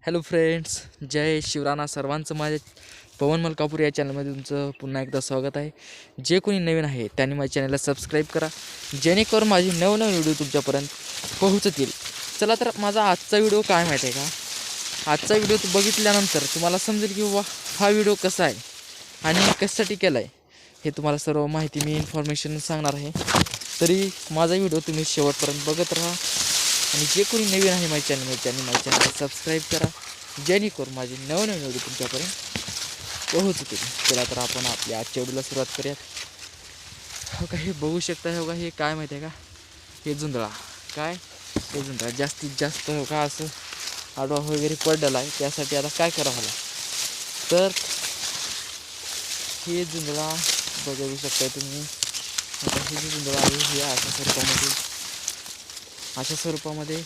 Hello friends, जय शिवराणा. सर्वांचं माझ्या पवन मलकापूर या चॅनलमध्ये तुमचं पुन्हा एकदा स्वागत आहे. जे कोणी नवीन आहे त्यांनी माझ्या चॅनलला सबस्क्राईब करा, जेणेकरून माझी नवनवीन व्हिडिओ तुमच्यापर्यंत पोहोचतील. चला तर माझा आजचा व्हिडिओ काय माहीत आहे का? आजचा व्हिडिओ बघितल्यानंतर तुम्हाला समजेल की बाबा हा व्हिडिओ कसा आहे आणि कशासाठी केला आहे, हे तुम्हाला सर्व माहिती मी इन्फॉर्मेशन सांगणार आहे. तरी माझा व्हिडिओ तुम्ही शेवटपर्यंत बघत राहा आणि जे कोणी नवीन आहे माझ्या चॅनलमध्ये त्यांनी माझ्या चॅनलला सबस्क्राईब करा, जेणेकरून माझी नवनवीन व्हिडिओ तुमच्यापर्यंत पोहोचतील. चला तर आपण आपल्या आजच्या व्हिडिओला सुरुवात करूयात. हो का, हे बघू शकता. हो का, हे काय माहिती आहे का? हे जुंधळा. काय हे जुंधळा जास्तीत जास्त हो का असं आडवा वगैरे पडलेला आहे. त्यासाठी आता काय करावं लागलं तर हे जुंधळा बघू शकता तुम्ही. हे जे जुंधळा आहे हे अशा स्वरूपामध्ये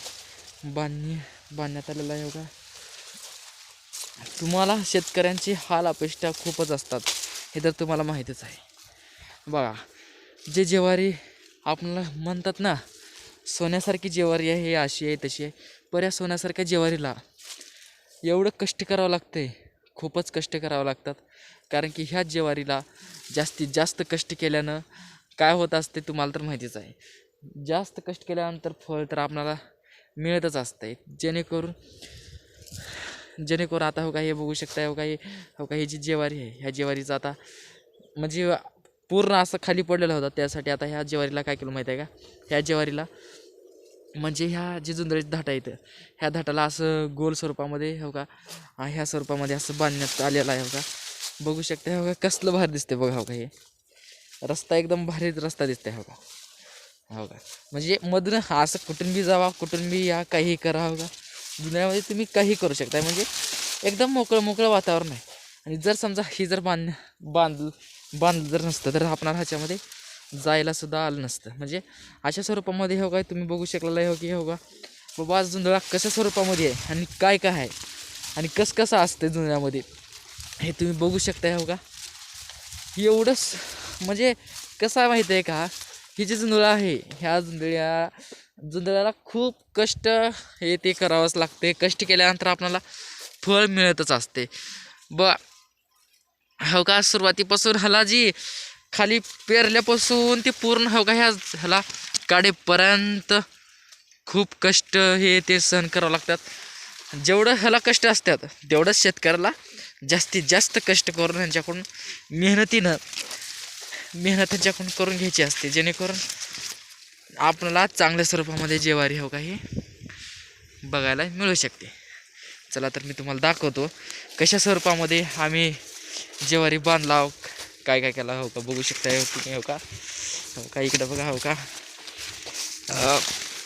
बांधण्यात आलेलं आहे. का तुम्हाला शेतकऱ्यांची हाल अपेक्षा खूपच असतात, हे तर तुम्हाला माहीतच आहे. बघा, जे ज्वारी आपल्याला म्हणतात ना, सोन्यासारखी ज्वारी आहे, अशी आहे तशी आहे. पर या सोन्यासारख्या ज्वारीला एवढं कष्ट करावं लागतं, खूपच कष्ट करावं लागतात. कारण की ह्या ज्वारीला जास्तीत जास्त कष्ट केल्यानं काय होत असते तुम्हाला तर माहितीच आहे. जास्त कष्ट केल्यानंतर फळ तर आपल्याला मिळतच असतं. जेणेकरून आता हो का हे बघू शकता. हो का ही जी ज्वारी आहे, ह्या ज्वारीचं आता म्हणजे पूर्ण असं खाली पडलेला होता. त्यासाठी आता ह्या ज्वारीला काय केलं माहिती आहे का? ह्या ज्वारीला म्हणजे ह्या जे जुंधळीचं धाटा येतं, ह्या धाटाला असं गोल स्वरूपामध्ये हो का ह्या स्वरूपामध्ये असं बांधण्यात आलेलं आहे. हो का बघू शकता. हो का कसलं भारी दिसते बघा. हो का हे रस्ता एकदम भारीच रस्ता दिसते. हो का हो का म्हणजे मधून असं कुठून बी जावा, कुठून बी या, काही करा. हो का दुनियामध्ये तुम्ही काही करू शकता. म्हणजे एकदम मोकळं वातावरण आहे. आणि जर समजा ही जर बांधलं जर नसतं तर आपणाला ह्याच्यामध्ये जायला सुद्धा आलं नसतं. म्हणजे अशा स्वरूपामध्ये हो काय तुम्ही बघू शकलेलं हो की हो का बाबा जुंधळा कशा स्वरूपामध्ये आहे आणि काय काय आहे आणि कसं असतं जुंधळ्यामध्ये, हे तुम्ही बघू शकताय. हो का एवढंच म्हणजे कसं आहे माहिती आहे का? ही जी जुंधळा आहे, ह्या जुंधळ्याला खूप कष्ट हे ते करावंच लागते. कष्ट केल्यानंतर आपल्याला फळ मिळतच असते. हो का सुरुवातीपासून ह्याला जी खाली पेरल्यापासून ते पूर्ण हो का ह्याला काढेपर्यंत खूप कष्ट हे ते सहन करावं लागतात. जेवढं ह्याला कष्ट असतात तेवढंच शेतकऱ्याला जास्तीत जास्त कष्ट करून ह्यांच्याकडून मेहनत ह्यांच्याकडून करून घ्यायची असते, जेणेकरून आपल्याला चांगल्या स्वरूपामध्ये ज्वारी हो का हे बघायला मिळू शकते. चला तर मी तुम्हाला दाखवतो कशा स्वरूपामध्ये आम्ही ज्वारी बांधला, काय काय केला. हो का बघू शकता तुम्ही. हो का इकडं बघा. हो का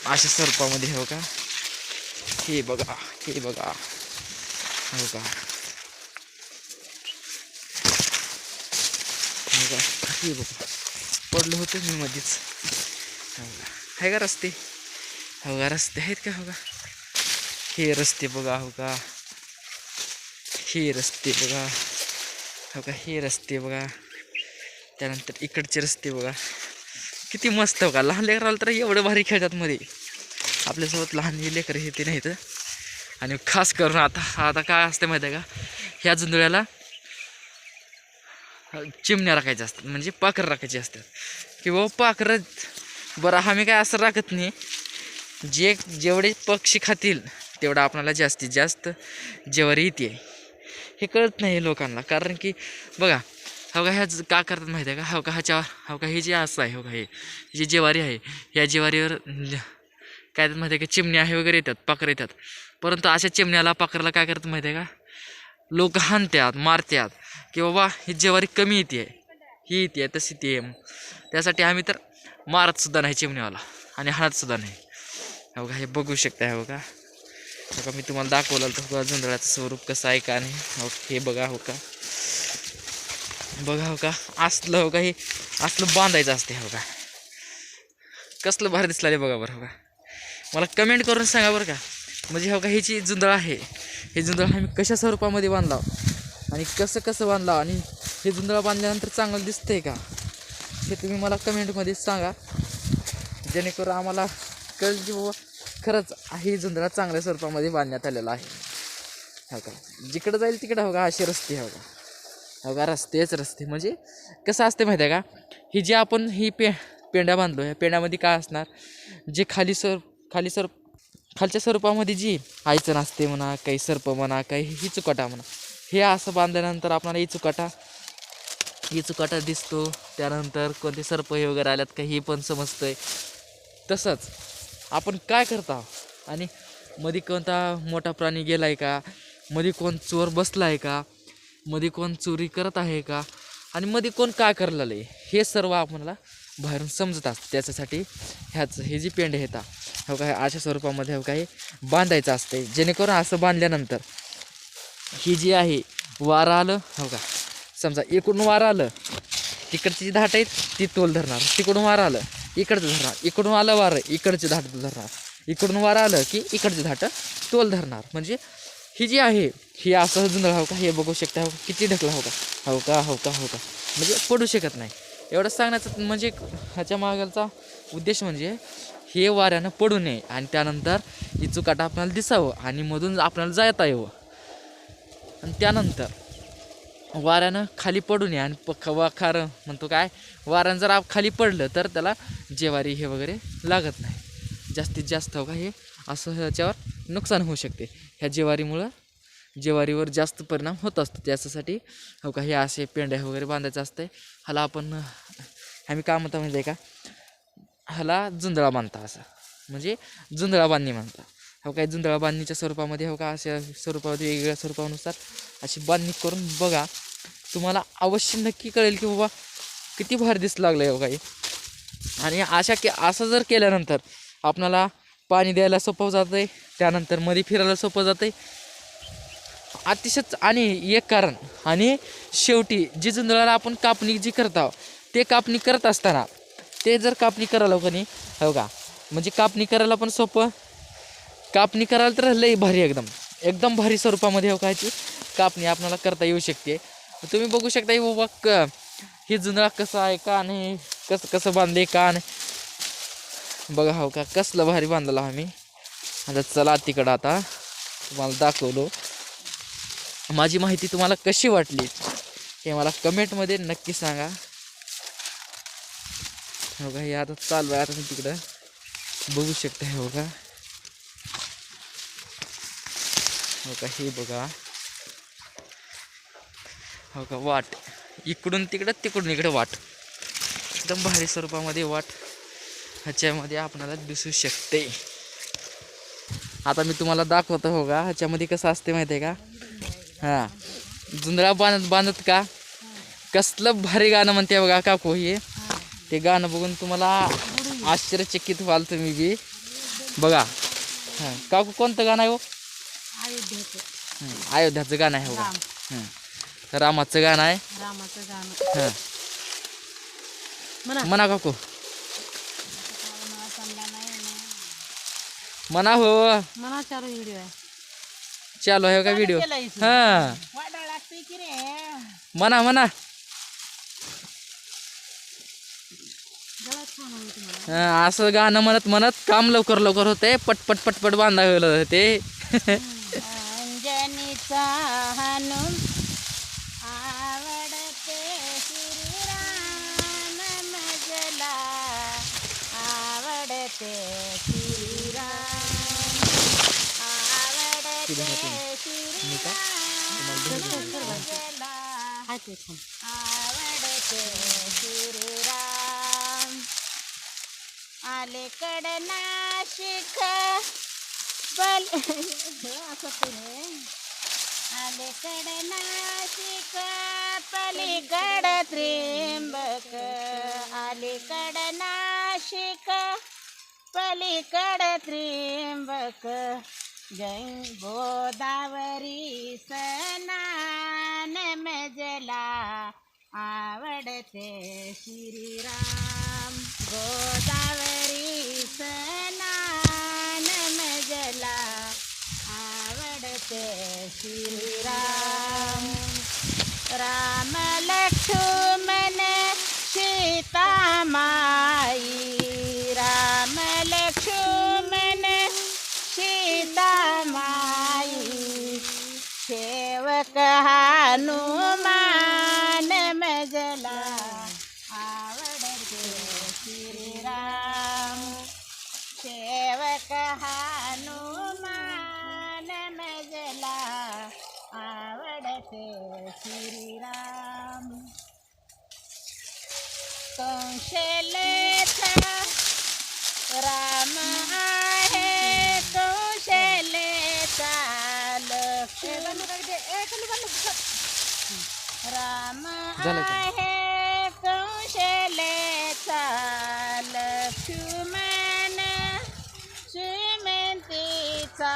अशा स्वरूपामध्ये हो का हे बघा. हो का हो का हे बघा पडलं होतं मी मध्येच. हो का आहे का रस्ते? हो का रस्ते आहेत का? हो का हे रस्ते बघा. हो का हे रस्ते बघा. हो का हे रस्ते बघा. त्यानंतर इकडचे रस्ते बघा किती मस्त. हो का लहान लेकराला तर एवढं भारी खेळतात मध्ये. आपल्यासोबत लहान लेकर हे ते नाहीत. आणि खास करून आता काय असते माहिती आहे का? ह्या जुंधळ्याला चिमण्या राखायच्या असतात, म्हणजे पाखरं राखायची असतात. किंवा पाखरं बरं आम्ही काय असं राखत नाही. जेवढे पक्षी खातील तेवढं आपल्याला जास्तीत जास्त ज्वारी येते. हे कळत नाही लोकांना. कारण की बघा हो का ह्या का करतात माहिती आहे का? हो का हो का हे जे असं आहे. हो का हे जी ज्वारी आहे, ह्या ज्वारीवर काय माहिती आहे का? चिमण्या आहे वगैरे येतात, पाखरं येतात. परंतु अशा चिमण्याला पाखरला काय करतात माहिती आहे का? लोक हाणतात, मारतात की बाबा ही ज्वारी कमी येते, ही येते तशी ते. त्यासाठी आम्ही तर मारतसुद्धा नाही चिमण्यावाला आणि हाणतसुद्धा नाही. हो का हे बघू शकता. हो का हो का मी तुम्हाला दाखवलं तर जुंधळ्याचं स्वरूप कसं आहे का नाही. हो हे बघा. हो का बघा. हो का असलं हो का हे असलं बांधायचं असते. हो का कसलं भारी दिसलं रे बघा बरं. हो का मला कमेंट करून सांगा बरं का. म्हणजे हो का ही जी जुंधळा आहे, हे जुंधळा आम्ही कशा स्वरूपामध्ये बांधला आणि कसं बांधला आणि हे जुंधळा बांधल्यानंतर चांगलं दिसतंय का, हे तुम्ही मला कमेंटमध्ये सांगा, जेणेकरून आम्हाला कळेल की बाबा खरंच ही जुंधळा चांगल्या स्वरूपामध्ये बांधण्यात आलेला आहे. हो का जिकडं जाईल तिकडं हो का असे रस्ते हो का रस्तेच रस्ते. म्हणजे कसं असते माहिती आहे का, ही जी आपण ही पेंड्या बांधलो ह्या पेंड्यामध्ये काय असणार, जे खाली खालच्या स्वरूपामध्ये जी आयचण असते म्हणा, काही सर्प म्हणा, काही ही चुकाटा म्हणा, हे असं बांधल्यानंतर आपल्याला ही चुकाटा दिसतो. त्यानंतर कोणते सर्प हे वगैरे आल्यात का हे पण समजतंय. तसंच आपण काय करता आणि मध्ये कोणता मोठा प्राणी गेलाय का, मध्ये कोण चोर बसलाय का, मध्ये कोण चोरी करत आहे का, आणि मध्ये कोण काय करायला हे सर्व आपल्याला बाहेरून समजत असतं. त्याच्यासाठी हे जी पेंडे येतात हो काय अशा स्वरूपामध्ये हो काय बांधायचं असते, जेणेकरून असं बांधल्यानंतर ही जी आहे वारं आलं हो का, समजा इकडून वारं आलं तिकडची जी धाट आहेत ती तोल धरणार, तिकडून वारं आलं इकडचं धरणार, इकडून आलं वारं इकडची धाट धरणार, इकडून वारं आलं की इकडची धाट तोल धरणार. म्हणजे ही जी आहे ही असं जुंधळ हो का, हे बघू शकता हो किती ढकला हो का म्हणजे पडू शकत नाही. एवढं सांगण्याचं म्हणजे ह्याच्या मागचा उद्देश म्हणजे हे वाऱ्यानं पडू नये आणि त्यानंतर ही चुकाटा आपल्याला दिसावं आणि मधून आपल्याला जाता यावं. आणि त्यानंतर वाऱ्यानं खाली पडू नये आणि खारं म्हणतो काय, वाऱ्यानं जर खाली पडलं तर त्याला जेवारी हे वगैरे लागत नाही. जास्तीत जास्त हो का हे असं ह्याच्यावर नुकसान होऊ शकते. ह्या जेवारीवर जास्त परिणाम होत असतो. त्याच्यासाठी हो का हे असे पेंड्या वगैरे बांधायचं असतं. ह्याला आपण आम्ही काय म्हणतो म्हणजे का, ह्याला जुंधळा बांधता असं म्हणजे जुंधळा बांधणी म्हणतात हो काय. जुंधळा बांधणीच्या स्वरूपामध्ये हो का अशा स्वरूपामध्ये वेगवेगळ्या स्वरूपानुसार अशी बांधणी करून बघा, तुम्हाला अवश्य नक्की कळेल की बाबा किती भारी दिसू लागलं आहे हो काही. आणि असं जर केल्यानंतर आपणाला पाणी द्यायला सोपं जातं आहे, त्यानंतर मध्ये फिरायला सोपं जातं आहे अतिशय. आणि एक कारण, आणि शेवटी जी जुंधळाला आपण कापणी जी करतो ते कापणी करत असताना ते जर कापणी करायला का नाही हो का, म्हणजे कापणी करायला पण सोपं, कापणी करायला तर लई भारी एकदम भारी स्वरूपामध्ये हो का ती कापणी आपल्याला करता येऊ शकते. तुम्ही बघू शकता ही बाबा हे जुंधळा कसं आहे का आणि कसं बांधले का आणि बघा हो का कसलं भारी बांधलं आम्ही. आता चला तिकडं आता तुम्हाला दाखवलो. माझी माहिती तुम्हाला कशी वाटली हे मला कमेंटमध्ये नक्की सांगा. हो का हे आता चालू आहे, आता मी तिकडं बघू शकता हो का. हो का हे बघा हो का वाट इकडून तिकडं इकडे वाट एकदम भारी स्वरूपामध्ये वाट ह्याच्यामध्ये आपणाला दिसू शकते. आता मी तुम्हाला दाखवतो हो का ह्याच्यामध्ये कसं असते माहिती आहे का. हां जुंधळा बांधत का कसलं भारी गाणं म्हणते बघा काकू हे. ते गाणं बघून तुम्हाला आश्चर्यचकित व्हाल तुम्ही बी. बघा हां काकू कोणतं गाणं आहे हो. अयोध्याचं गाणं आहे बघा. रामाचं गाणं आहे. हां म्हणा काकू म्हणा हो मना चालू व्हिडिओ आहे. चालू आहे का व्हिडिओ. हां म्हणा असं गाणं म्हणत काम लवकर होते. पटपट बांधावं होते. अंजनीचा हनुम आवडते श्रीराम मजला आवडते श्रीराम आवडते आवडते श्रीराम अलीकड नाशिक अलीकड नाशिक पलीकड त्र्यंबक अलीकड नाशिक पलीकड त्र्यंबक जय गोदावरी स्नान मजला आवडते श्रीराम गोदावरी स्नान मजला आवडते श्रीराम राम लक्ष्मण सीता माई राम लक्ष्मण सीता माई सेवक हनुमान मजला आवडते श्रीराम सेवक हनुमान मजला आवडते श्रीराम कौशलेचा राम आहे कौशलेचा राम झालं का? आहे कौशलेचा लक्ष्मण श्रीमंतीचा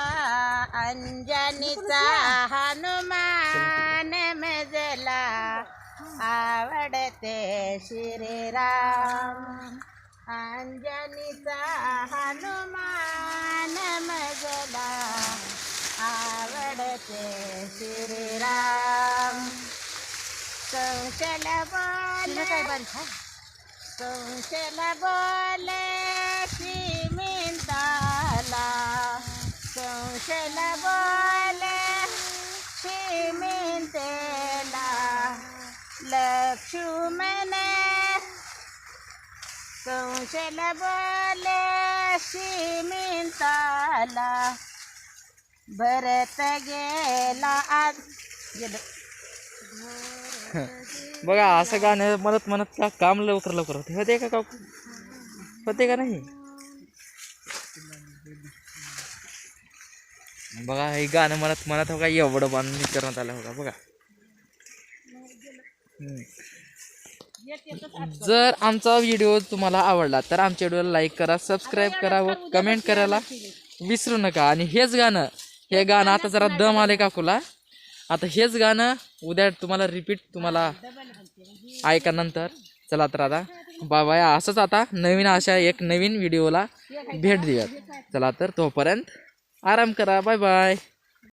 अंजनीचा हनुमान मजला आवडते श्रीराम अंजनीचा हनुमान मजला आवडते श्रीराम कौशल बोले कौशल बोले श्रीमिंताला कौशल बोले श्रीमिंतेला लक्ष्मण कौशल बोले श्रीमिंताला भरत गेला आज गेलं बघा असं गाणं म्हणत म्हणत का काम लवकर लवकर होते का काकू होते का नाही बघा हे गाणं म्हणत म्हणत हो का एवढं बांधणी करण्यात आलं होता बघा जर आमचा व्हिडिओ तुम्हाला आवडला तर आमच्या व्हिडिओला लाईक करा सबस्क्राईब करा व कमेंट करायला विसरू नका आणि हे गाणं आता जरा दम आले काकूला आता हेच गाणं उद्या तुम्हाला रिपीट तुम्हाला ऐका नंतर चला तर आता बाबा असंच आता नवीन अशा एक नवीन व्हिडिओला भेट देऊयात चला तर तोपर्यंत आराम करा बाय बाय